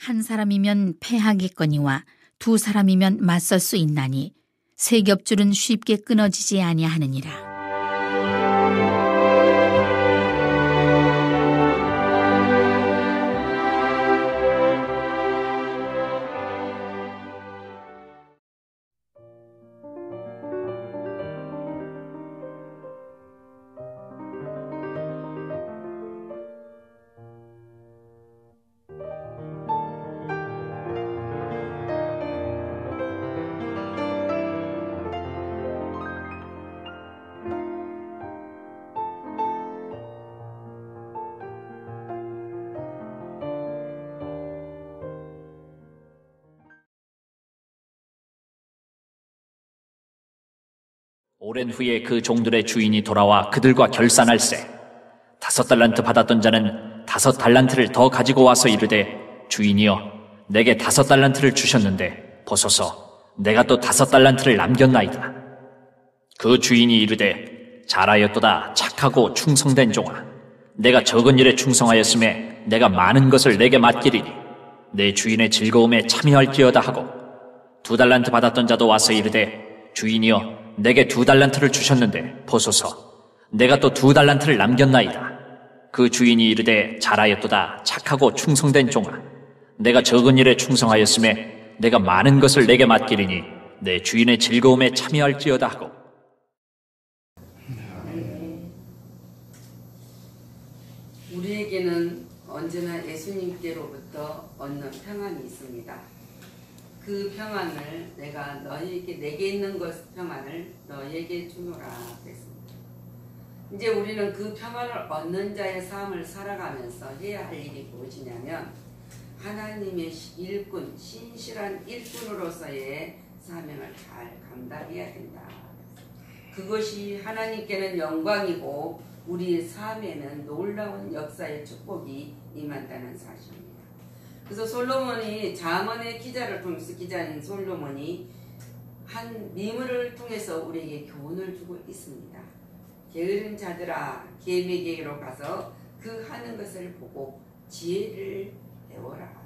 한 사람이면 패하겠거니와 두 사람이면 맞설 수 있나니 세 겹줄은 쉽게 끊어지지 아니하느니라. 오랜 후에 그 종들의 주인이 돌아와 그들과 결산할세. 5달란트 받았던 자는 5달란트를 더 가지고 와서 이르되, 주인이여, 내게 5달란트를 주셨는데 보소서, 내가 또 5달란트를 남겼나이다. 그 주인이 이르되, 잘하였도다 착하고 충성된 종아. 내가 적은 일에 충성하였음에 내가 많은 것을 내게 맡기리니 내 주인의 즐거움에 참여할지어다 하고, 2달란트 받았던 자도 와서 이르되, 주인이여, 내게 2달란트를 주셨는데 보소서, 내가 또 2달란트를 남겼나이다. 그 주인이 이르되, 잘하였도다 착하고 충성된 종아. 내가 적은 일에 충성하였음에 내가 많은 것을 내게 맡기리니 내 주인의 즐거움에 참여할지어다 하고. 우리에게는 언제나 예수님께로부터 얻는 평안이 있습니다. 그 평안을 내게 있는 것 평안을 너에게 주노라 그랬습니다. 이제 우리는 그 평안을 얻는 자의 삶을 살아가면서 해야 할 일이 무엇이냐면, 하나님의 일꾼, 신실한 일꾼으로서의 사명을 잘 감당해야 된다. 그것이 하나님께는 영광이고 우리의 삶에는 놀라운 역사의 축복이 임한다는 사실입니다. 그래서 솔로몬이 잠언의 기자인 솔로몬이 한 미물을 통해서 우리에게 교훈을 주고 있습니다. 게으른 자들아, 계매에게로 가서 그 하는 것을 보고 지혜를 배워라.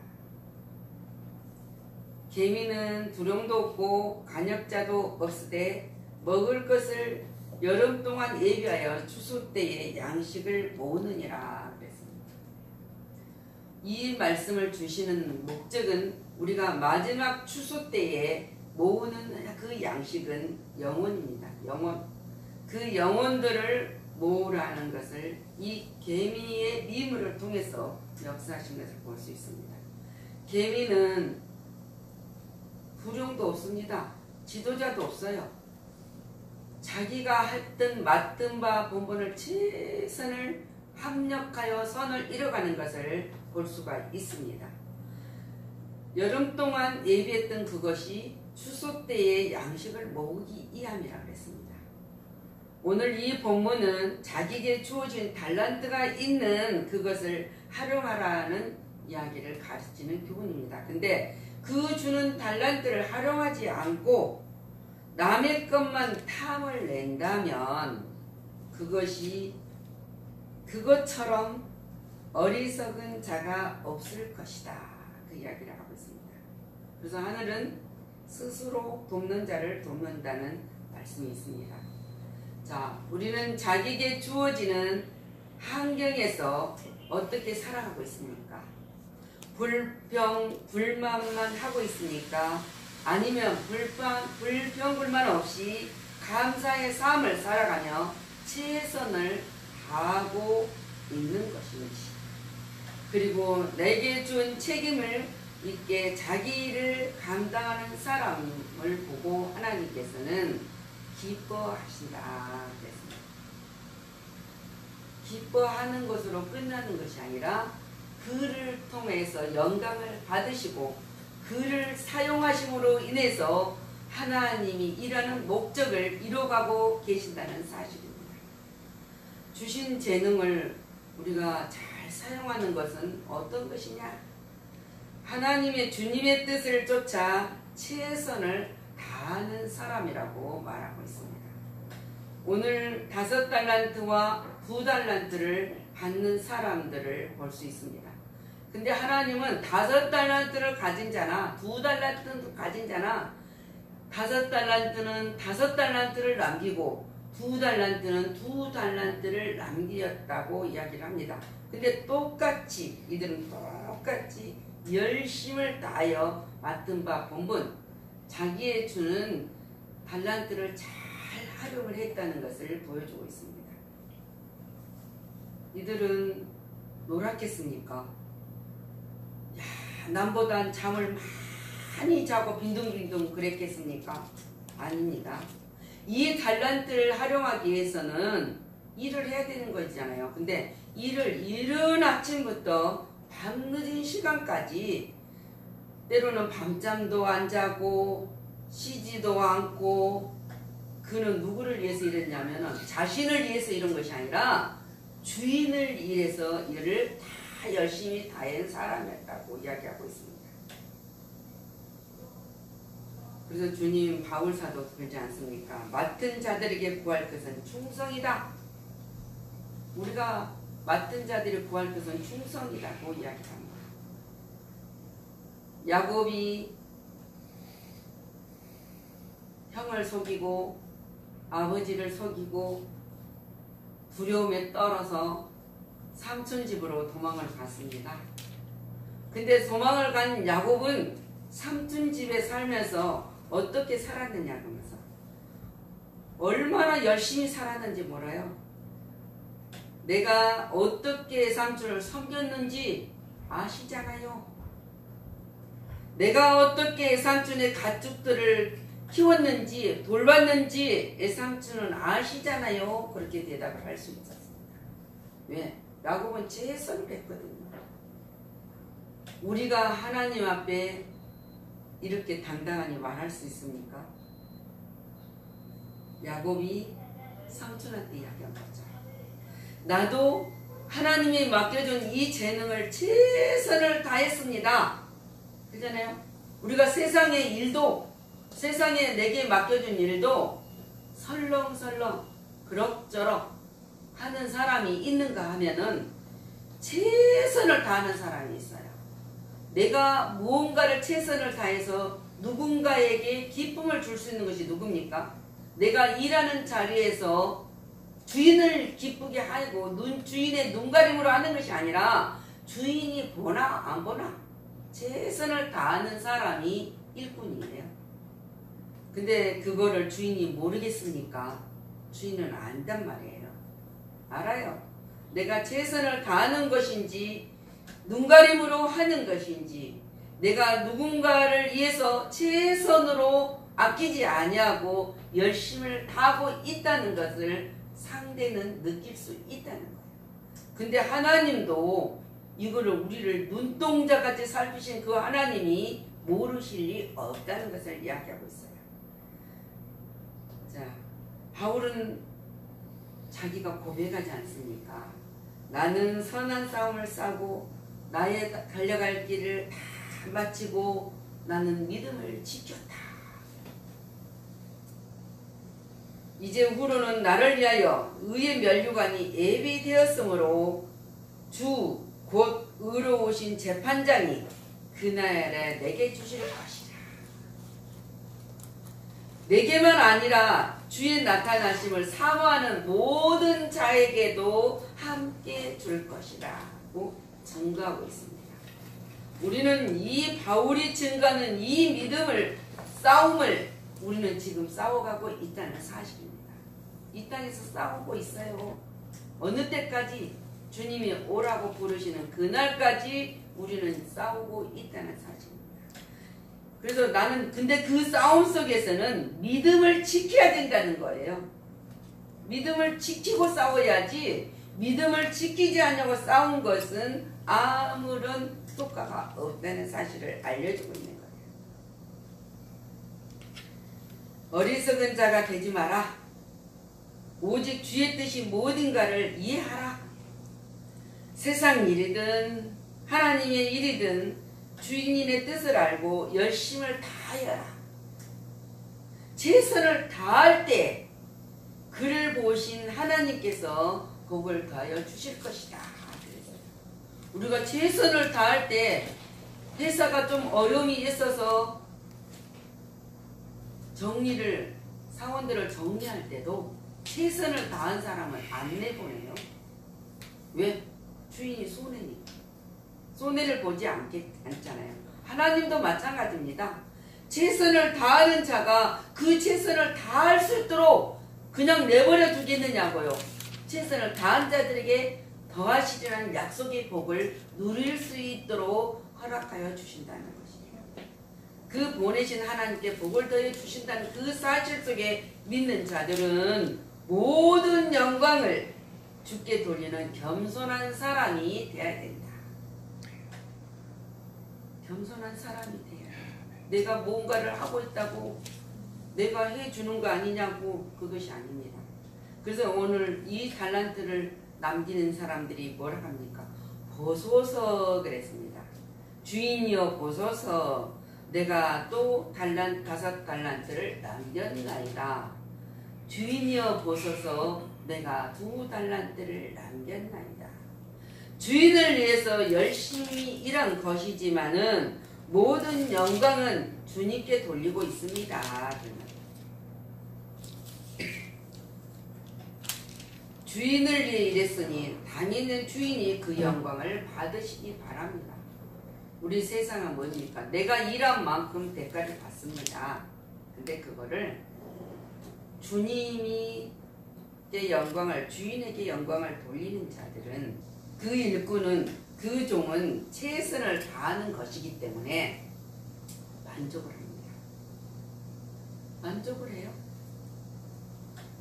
개미는 두령도 없고 간역자도 없으되 먹을 것을 여름 동안 예비하여 추수 때에 양식을 모으느니라 그랬습니다. 이 말씀을 주시는 목적은 우리가 마지막 추수 때에 모으는 그 양식은 영혼입니다. 영혼. 그 영혼들을 모으라는 것을 이 개미의 미물을 통해서 역사하신 것을 볼 수 있습니다. 개미는 부령도 없습니다. 지도자도 없어요. 자기가 했던 맡은 바 본분을 최선을 합력하여 선을 이뤄가는 것을 볼 수가 있습니다. 여름 동안 예비했던 그것이 추수 때의 양식을 모으기 위함이라 그랬습니다. 오늘 이 본문은 자기에게 주어진 달란트가 있는 그것을 활용하라는 이야기를 가르치는 교훈입니다. 근데 그 주는 달란트를 활용하지 않고 남의 것만 탐을 낸다면 그것처럼 어리석은 자가 없을 것이다. 그 이야기를 하고 있습니다. 그래서 하늘은 스스로 돕는 자를 돕는다는 말씀이 있습니다. 자, 우리는 자기에게 주어지는 환경에서 어떻게 살아가고 있습니까? 불만만 하고 있습니까? 아니면 불평불만 없이 감사의 삶을 살아가며 최선을 다하고 있는 것인지, 그리고 내게 준 책임을 있게 자기 일을 감당하는 사람을 보고 하나님께서는 기뻐하신다 그랬습니다. 기뻐하는 것으로 끝나는 것이 아니라 그를 통해서 영광을 받으시고 그를 사용하심으로 인해서 하나님이 일하는 목적을 이뤄가고 계신다는 사실입니다. 주신 재능을 우리가 잘 사용하는 것은 어떤 것이냐? 하나님의 주님의 뜻을 쫓아 최선을 다하는 사람이라고 말하고 있습니다. 오늘 5달란트와 9달란트를 받는 사람들을 볼 수 있습니다. 근데 하나님은 5달란트를 가진 자나 2달란트를 가진 자나 5달란트는 5달란트를 남기고 2달란트는 2달란트를 남겼다고 이야기를 합니다. 근데 똑같이 이들은 똑같이 열심을 다하여 맡은 바 본분 자기의 주는 달란트를 잘 활용을 했다는 것을 보여주고 있습니다. 이들은 노랗겠습니까? 야, 남보단 잠을 많이 자고 빈둥빈둥 그랬겠습니까? 아닙니다. 이 달란트를 활용하기 위해서는 일을 해야 되는 거잖아요. 근데 일을 이른 아침부터 밤늦은 시간까지 때로는 밤잠도 안 자고 쉬지도 않고 그는 누구를 위해서 일했냐면 자신을 위해서 이런 것이 아니라 주인을 위해서 일을 다 열심히 다한 사람이었다고 이야기하고 있습니다. 그래서 주님 바울사도 그러지 않습니까? 맡은 자들에게 구할 것은 충성이다. 우리가 맡은 자들이 구할 것은 충성이라고 이야기합니다. 야곱이 형을 속이고 아버지를 속이고 두려움에 떨어서 삼촌 집으로 도망을 갔습니다. 근데 도망을 간 야곱은 삼촌 집에 살면서 어떻게 살았느냐 그러면서 얼마나 열심히 살았는지 몰라요. 내가 어떻게 삼촌을 섬겼는지 아시잖아요. 내가 어떻게 삼촌의 가축들을 키웠는지 돌봤는지 삼촌은 아시잖아요. 그렇게 대답을 할 수 있었습니다. 왜? 야곱은 최선을 했거든요. 우리가 하나님 앞에 이렇게 당당하게 말할 수 있습니까? 야곱이 삼촌한테 이야기한 거죠. 나도 하나님이 맡겨준 이 재능을 최선을 다했습니다. 그잖아요. 우리가 세상의 일도 세상에 내게 맡겨준 일도 설렁설렁 그럭저럭 하는 사람이 있는가 하면은 최선을 다하는 사람이 있어요. 내가 무언가를 최선을 다해서 누군가에게 기쁨을 줄 수 있는 것이 누굽니까? 내가 일하는 자리에서 주인을 기쁘게 하고 주인의 눈가림으로 하는 것이 아니라 주인이 보나 안 보나 최선을 다하는 사람이 일꾼이에요. 근데 그거를 주인이 모르겠습니까? 주인은 안단 말이에요. 알아요. 내가 최선을 다하는 것인지 눈가림으로 하는 것인지 내가 누군가를 위해서 최선으로 아끼지 아니하고 열심을 다하고 있다는 것을 상대는 느낄 수 있다는 거예요. 근데 하나님도 이거를 우리를 눈동자같이 살피신 그 하나님이 모르실 리 없다는 것을 이야기하고 있어요. 자, 바울은 자기가 고백하지 않습니까? 나는 선한 싸움을 싸고 나의 달려갈 길을 다 마치고 나는 믿음을 지켰다. 이제 후로는 나를 위하여 의의 면류관이 예비되었으므로 주 곧 의로우신 재판장이 그날에 내게 주실 것이라. 내게만 아니라 주의 나타나심을 사모하는 모든 자에게도 함께 줄 것이라고 증거하고 있습니다. 우리는 이 바울이 증거하는 이 믿음을 싸움을 우리는 지금 싸워가고 있다는 사실입니다. 이 땅에서 싸우고 있어요. 어느 때까지? 주님이 오라고 부르시는 그날까지 우리는 싸우고 있다는 사실입니다. 그래서 나는 근데 그 싸움 속에서는 믿음을 지켜야 된다는 거예요. 믿음을 지키고 싸워야지 믿음을 지키지 않냐고 싸운 것은 아무런 효과가 없다는 사실을 알려주고 있는 거예요. 어리석은 자가 되지 마라. 오직 주의 뜻이 무엇인가를 이해하라. 세상 일이든 하나님의 일이든 주인의 뜻을 알고 열심을 다하여라. 최선을 다할 때 그를 보신 하나님께서 복을 더하여 주실 것이다. 그래서 우리가 최선을 다할 때 회사가 좀 어려움이 있어서 사원들을 정리할 때도 최선을 다한 사람은 안 내보내요. 왜? 주인이 손해니까. 손해를 보지 않잖아요. 하나님도 마찬가지입니다. 최선을 다하는 자가 그 최선을 다할 수 있도록 그냥 내버려 두겠느냐고요. 최선을 다한 자들에게 더하시리라는 약속의 복을 누릴 수 있도록 허락하여 주신다는 것이에요. 그 보내신 하나님께 복을 더해 주신다는 그 사실 속에 믿는 자들은 모든 영광을 주께 돌리는 겸손한 사람이 되어야 된다. 겸손한 사람이 돼야 돼. 내가 뭔가를 하고 있다고 내가 해주는 거 아니냐고, 그것이 아닙니다. 그래서 오늘 이 달란트를 남기는 사람들이 뭐라 합니까? 보소서 그랬습니다. 주인이여 보소서, 내가 또 5달란트를 남겼나이다. 주인이여 보소서, 내가 2달란트를 남겼나이다. 주인을 위해서 열심히 일한 것이지만은 모든 영광은 주님께 돌리고 있습니다. 주인을 위해 일했으니 당연히 주인이 그 영광을 받으시기 바랍니다. 우리 세상은 뭡니까? 내가 일한 만큼 대가를 받습니다. 근데 그거를 주님이 영광을, 주인에게 영광을 돌리는 자들은, 그 일꾼은, 그 종은 최선을 다하는 것이기 때문에 만족을 합니다. 만족을 해요.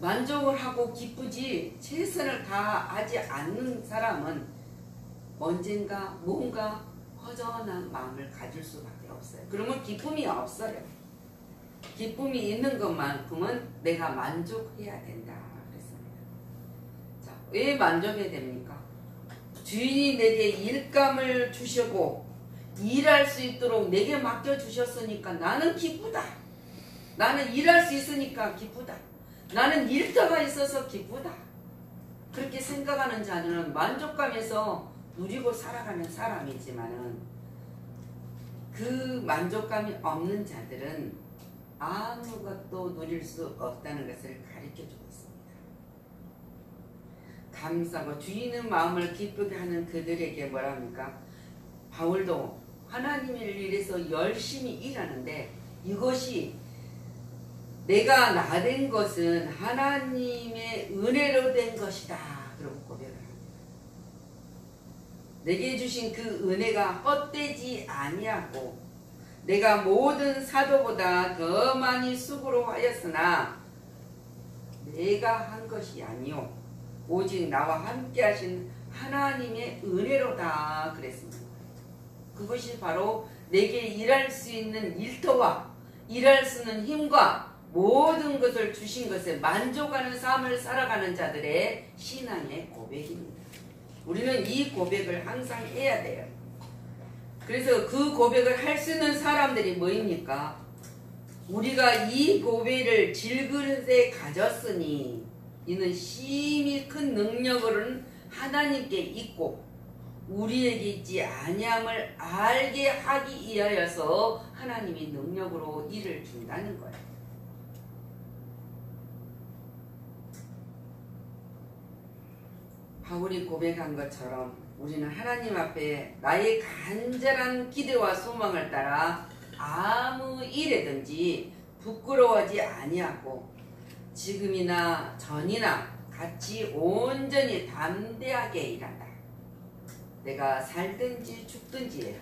만족을 하고 기쁘지, 최선을 다하지 않는 사람은 언젠가 뭔가 허전한 마음을 가질 수밖에 없어요. 그러면 기쁨이 없어요. 기쁨이 있는 것만큼은 내가 만족해야 된다 그랬습니다. 자, 왜 만족해야 됩니까? 주인이 내게 일감을 주시고 일할 수 있도록 내게 맡겨주셨으니까 나는 기쁘다. 나는 일할 수 있으니까 기쁘다. 나는 일터가 있어서 기쁘다. 그렇게 생각하는 자들은 만족감에서 누리고 살아가는 사람이지만은, 그 만족감이 없는 자들은 아무것도 누릴 수 없다는 것을 가르쳐주고 있습니다. 감사하고 주인의 마음을 기쁘게 하는 그들에게 뭐랍니까? 바울도 하나님을 위해서 열심히 일하는데 이것이 내가 나된 것은 하나님의 은혜로 된 것이다. 그러고 고백을 합니다. 내게 주신 그 은혜가 헛되지 아니하고 내가 모든 사도보다 더 많이 수고로하였으나 내가 한 것이 아니요 오직 나와 함께 하신 하나님의 은혜로다 그랬습니다. 그것이 바로 내게 일할 수 있는 일터와 일할 수 있는 힘과 모든 것을 주신 것에 만족하는 삶을 살아가는 자들의 신앙의 고백입니다. 우리는 이 고백을 항상 해야 돼요. 그래서 그 고백을 할 수 있는 사람들이 뭐입니까? 우리가 이 고백을 질그릇에 가졌으니 이는 심히 큰 능력은 하나님께 있고 우리에게 있지 아니함을 알게 하기 위하여서 하나님이 능력으로 일을 준다는 거예요. 바울이 고백한 것처럼 우리는 하나님 앞에 나의 간절한 기대와 소망을 따라 아무 일에든지 부끄러워하지 아니하고 지금이나 전이나 같이 온전히 담대하게 일한다. 내가 살든지 죽든지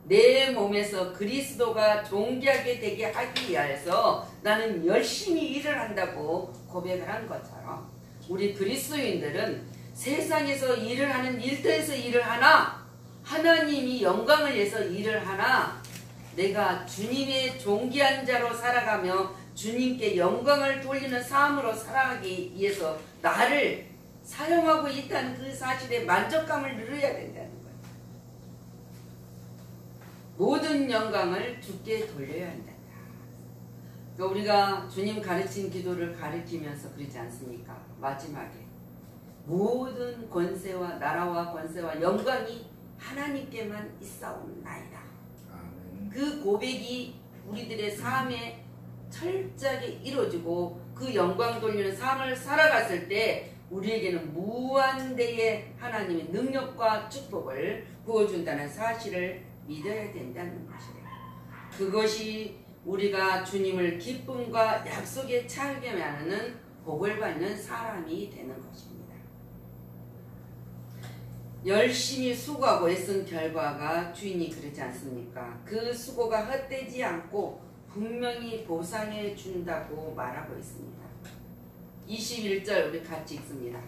내 몸에서 그리스도가 존귀하게 되게 하기 위하여서 나는 열심히 일을 한다고 고백을 한 것처럼 우리 그리스도인들은 세상에서 일을 하는 일터에서 일을 하나 하나님이 영광을 위해서 일을 하나 내가 주님의 존귀한 자로 살아가며 주님께 영광을 돌리는 삶으로 살아가기 위해서 나를 사용하고 있다는 그 사실에 만족감을 누려야 된다는 거예요. 모든 영광을 주께 돌려야 한다. 그러니까 우리가 주님 가르친 기도를 가르치면서 그러지 않습니까? 마지막에 모든 권세와 나라와 권세와 영광이 하나님께만 있사옵나이다. 그 고백이 우리들의 삶에 철저하게 이루어지고 그 영광 돌리는 삶을 살아갔을 때 우리에게는 무한대의 하나님의 능력과 축복을 부어준다는 사실을 믿어야 된다는 것이래요. 그것이 우리가 주님을 기쁨과 약속에 참여하는 복을 받는 사람이 되는 것입니다. 열심히 수고하고 애쓴 결과가 주인이 그러지 않습니까? 그 수고가 헛되지 않고 분명히 보상해 준다고 말하고 있습니다. 21절 우리 같이 읽습니다.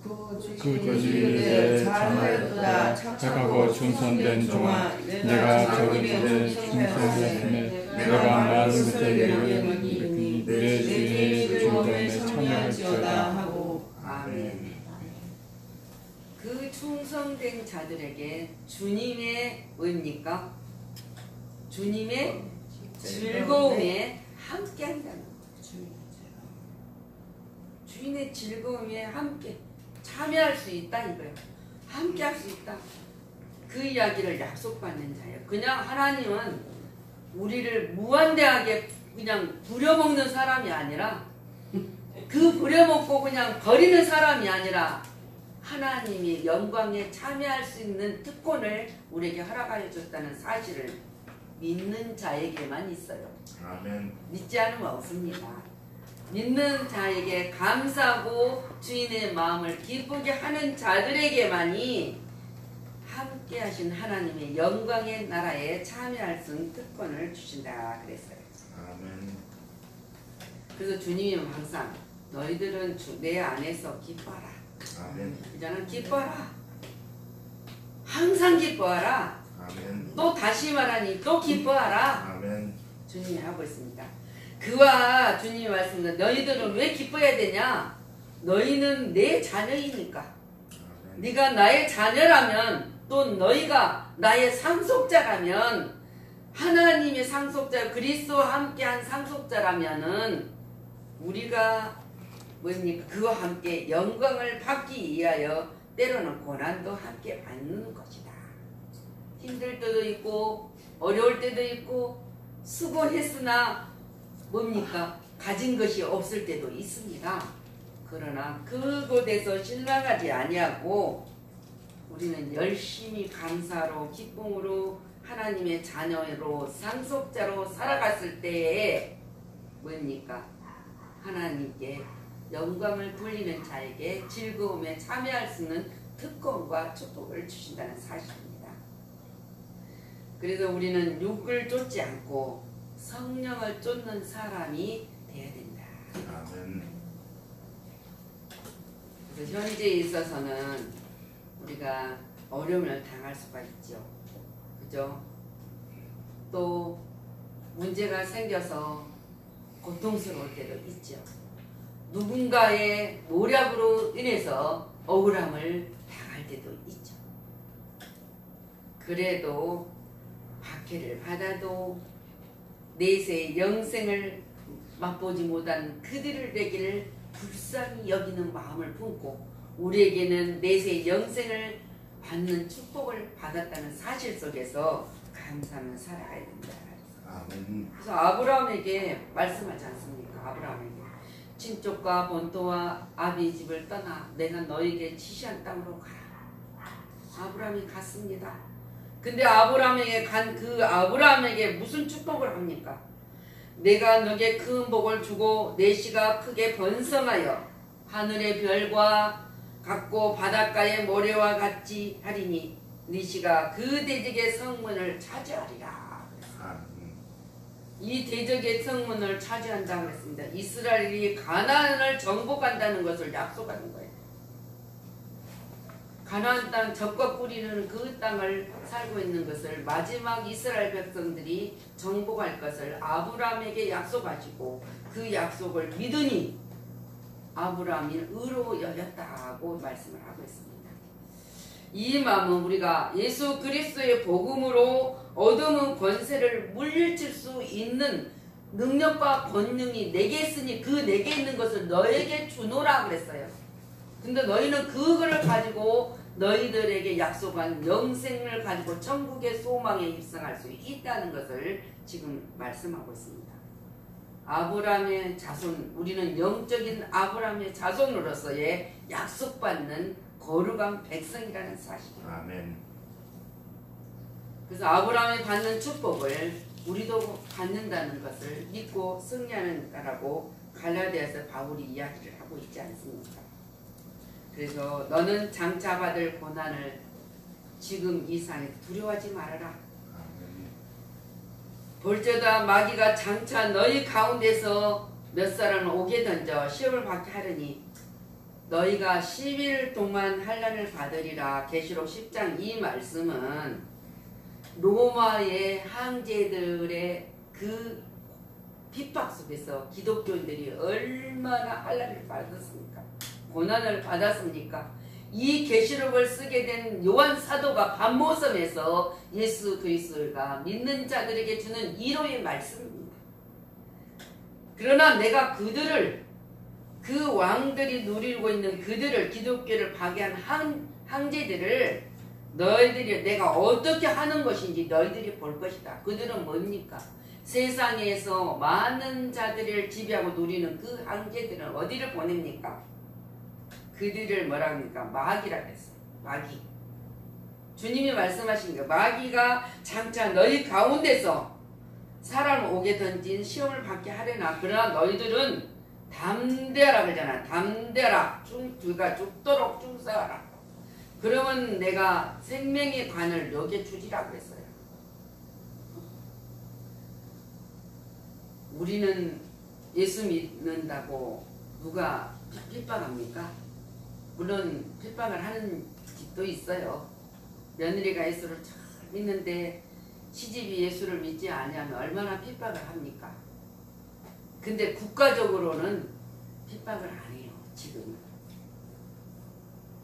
그 주인의 잘하였도다 착하고 충성된 종아 내가 저를 집에 충성했음에 내가 많은 것을 이루니 내 주인의 중정에 참여할지어다 하고. 아멘. 그 충성된 자들에게 주님의 뭐입니까? 주님의 즐거움에 함께 한다는 거예요. 주인의 즐거움에 함께 참여할 수 있다 이거예요. 함께 할 수 있다. 그 이야기를 약속받는 자예요. 그냥 하나님은 우리를 무한대하게 그냥 부려먹는 사람이 아니라 그 부려먹고 그냥 버리는 사람이 아니라 하나님이 영광에 참여할 수 있는 특권을 우리에게 허락하여 줬다는 사실을 믿는 자에게만 있어요. 아멘. 믿지 않으면 없습니다. 믿는 자에게 감사하고 주인의 마음을 기쁘게 하는 자들에게만이 함께 하신 하나님의 영광의 나라에 참여할 수 있는 특권을 주신다 그랬어요. 아멘. 그래서 주님이 항상 너희들은 내 안에서 기뻐하라. 아멘. 이제는 기뻐하라. 항상 기뻐하라. 아멘. 또 다시 말하니 또 기뻐하라. 아멘. 주님이 하고 있습니다. 그와 주님이 말씀합니다. 너희들은 왜 기뻐해야 되냐? 너희는 내 자녀이니까. 아멘. 네가 나의 자녀라면 또 너희가 나의 상속자라면 하나님의 상속자 그리스도와 함께한 상속자라면은 우리가 뭐입니까? 그와 함께 영광을 받기 위하여 때로는 고난도 함께 받는 것이다. 힘들 때도 있고 어려울 때도 있고 수고했으나 뭡니까? 가진 것이 없을 때도 있습니다. 그러나 그곳에서 실망하지 아니하고 우리는 열심히 감사로 기쁨으로 하나님의 자녀로 상속자로 살아갔을 때에 뭡니까? 하나님께 영광을 돌리는 자에게 즐거움에 참여할 수 있는 특권과 축복을 주신다는 사실입니다. 그래서 우리는 육을 쫓지 않고 성령을 쫓는 사람이 되어야 된다. 아멘. 그래서 현재에 있어서는 우리가 어려움을 당할 수가 있죠. 그죠? 또 문제가 생겨서 고통스러울 때도 있죠. 누군가의 노력으로 인해서 억울함을 당할 때도 있죠. 그래도 박해를 받아도 내세의 영생을 맛보지 못한 그들에게를 불쌍히 여기는 마음을 품고 우리에게는 내세의 영생을 받는 축복을 받았다는 사실 속에서 감사하며 살아가야 된다. 아멘. 그래서 아브라함에게 말씀하지 않습니까? 아브라함에게 친족과 본토와 아비의 집을 떠나 내가 너에게 지시한 땅으로 가라. 아브라함이 갔습니다. 근데 아브라함에게 간 그 아브라함에게 무슨 축복을 합니까? 내가 너에게 큰 복을 주고 내 씨가 크게 번성하여 하늘의 별과 같고 바닷가의 모래와 같이 하리니 네 씨가 그 대적의 성문을 차지하리라. 아멘. 이 대적의 성문을 차지한다고 했습니다. 이스라엘이 가나안을 정복한다는 것을 약속하는 거예요. 가나안 땅 적과 뿌리는 그 땅을 살고 있는 것을 마지막 이스라엘 백성들이 정복할 것을 아브라함에게 약속하시고 그 약속을 믿으니 아브라함이 의로 여겼다고 말씀을 하고 있습니다. 이 마음은 우리가 예수 그리스도의 복음으로 얻어온 권세를 물리칠 수 있는 능력과 권능이 내게 있으니 그 내게 있는 것을 너에게 주노라 그랬어요. 근데 너희는 그거를 가지고 너희들에게 약속한 영생을 가지고 천국의 소망에 입성할 수 있다는 것을 지금 말씀하고 있습니다. 아브라함의 자손, 우리는 영적인 아브라함의 자손으로서의 약속받는 거룩한 백성이라는 사실입니다. 아멘. 그래서 아브라함이 받는 축복을 우리도 받는다는 것을 믿고 승리하는다라고 갈라디아서 바울이 이야기를 하고 있지 않습니까? 그래서 너는 장차 받을 고난을 지금 이 상에 두려워하지 말아라. 아멘. 볼지어다 마귀가 장차 너희 가운데서 몇 사람을 오게 던져 시험을 받게 하려니 너희가 10일 동안 환난을 받으리라. 계시록 10장 이 말씀은 로마의 황제들의 그 핍박 속에서 기독교인들이 얼마나 환난을 받았습니까? 고난을 받았습니까? 이 계시록을 쓰게 된 요한 사도가 반모섬에서 예수 그리스도가 믿는 자들에게 주는 위로의 말씀입니다. 그러나 내가 그들을, 그 왕들이 누리고 있는 그들을, 기독교를 파괴한 황제들을 너희들이 내가 어떻게 하는 것인지 너희들이 볼 것이다. 그들은 뭡니까? 세상에서 많은 자들을 지배하고 누리는 그 황제들은 어디를 보냅니까? 그들을 뭐라 합니까? 마귀라고 했어요. 마귀. 주님이 말씀하신 거, 마귀가 장차 너희 가운데서 사람을 오게 던진 시험을 받게 하려나. 그러나 너희들은 담대하라 그러잖아. 담대하라. 그가 죽도록 충성하라. 그러면 내가 생명의 관을 너게 주리라고 했어요. 우리는 예수 믿는다고 누가 핍박합니까? 물론 핍박을 하는 집도 있어요. 며느리가 예수를 잘 믿는데 시집이 예수를 믿지 않으면 얼마나 핍박을 합니까? 근데 국가적으로는 핍박을 안 해요. 지금은.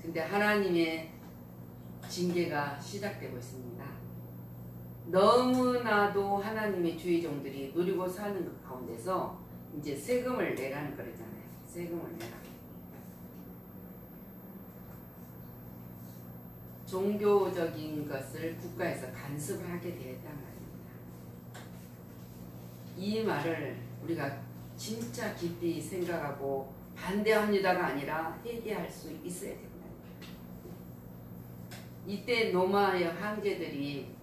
근데 하나님의 징계가 시작되고 있습니다. 너무나도 하나님의 주의 종들이 누리고 사는 그 가운데서 이제 세금을 내라는 거잖아요. 세금을 내라. 종교적인 것을 국가에서 간섭을 하게 되었단 말입니다. 이 말을 우리가 진짜 깊이 생각하고 반대합니다가 아니라 회개할 수 있어야 된다. 이때 로마의 황제들이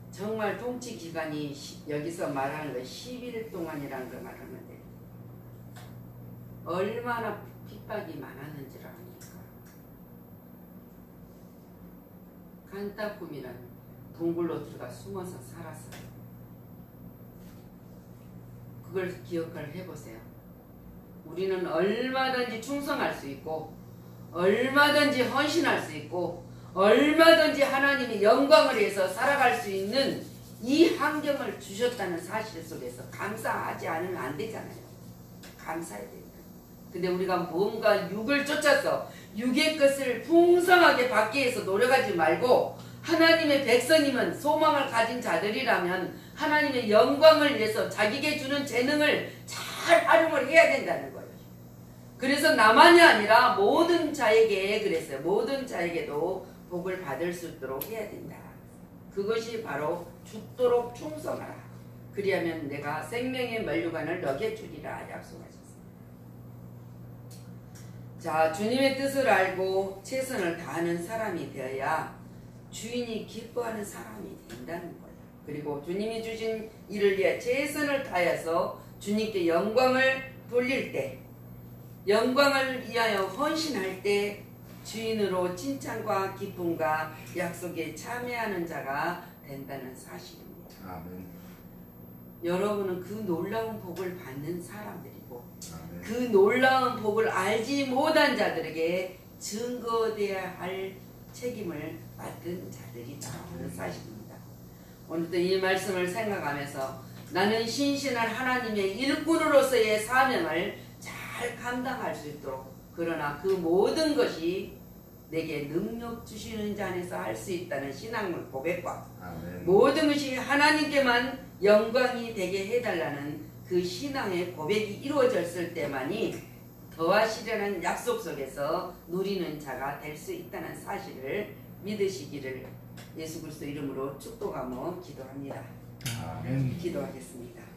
정말 통치 기간이 여기서 말하는 거 10일 동안이라는 걸 말하는데 얼마나 핍박이 많았는지를 압니까? 칸타쿰이라는 동굴로 들어가 숨어서 살았어요. 그걸 기억을 해보세요. 우리는 얼마든지 충성할 수 있고 얼마든지 헌신할 수 있고 얼마든지 하나님의 영광을 위해서 살아갈 수 있는 이 환경을 주셨다는 사실 속에서 감사하지 않으면 안 되잖아요. 감사해야 됩니다. 근데 우리가 뭔가 육을 쫓아서 육의 것을 풍성하게 받기 위해서 노력하지 말고 하나님의 백성이면 소망을 가진 자들이라면 하나님의 영광을 위해서 자기에게 주는 재능을 잘 활용을 해야 된다는 거예요. 그래서 나만이 아니라 모든 자에게 그랬어요. 모든 자에게도 복을 받을 수 있도록 해야 된다. 그것이 바로 죽도록 충성하라. 그리하면 내가 생명의 면류관을 너게 주리라 약속하셨습니다. 자, 주님의 뜻을 알고 최선을 다하는 사람이 되어야 주인이 기뻐하는 사람이 된다는 거예요. 그리고 주님이 주신 일을 위해 최선을 다해서 주님께 영광을 돌릴 때, 영광을 위하여 헌신할 때 주인으로 칭찬과 기쁨과 약속에 참여하는 자가 된다는 사실입니다. 아멘. 여러분은 그 놀라운 복을 받는 사람들이고 아멘. 그 놀라운 복을 알지 못한 자들에게 증거되어야 할 책임을 맡은 자들이라는 사실입니다. 오늘도 이 말씀을 생각하면서 나는 신실한 하나님의 일꾼으로서의 사명을 잘 감당할 수 있도록, 그러나 그 모든 것이 내게 능력 주시는 자 안에서 할 수 있다는 신앙을 고백과 아멘. 모든 것이 하나님께만 영광이 되게 해달라는 그 신앙의 고백이 이루어졌을 때만이 더하시려는 약속 속에서 누리는 자가 될 수 있다는 사실을 믿으시기를 예수 그리스도 이름으로 축복하며 기도합니다. 아멘. 기도하겠습니다.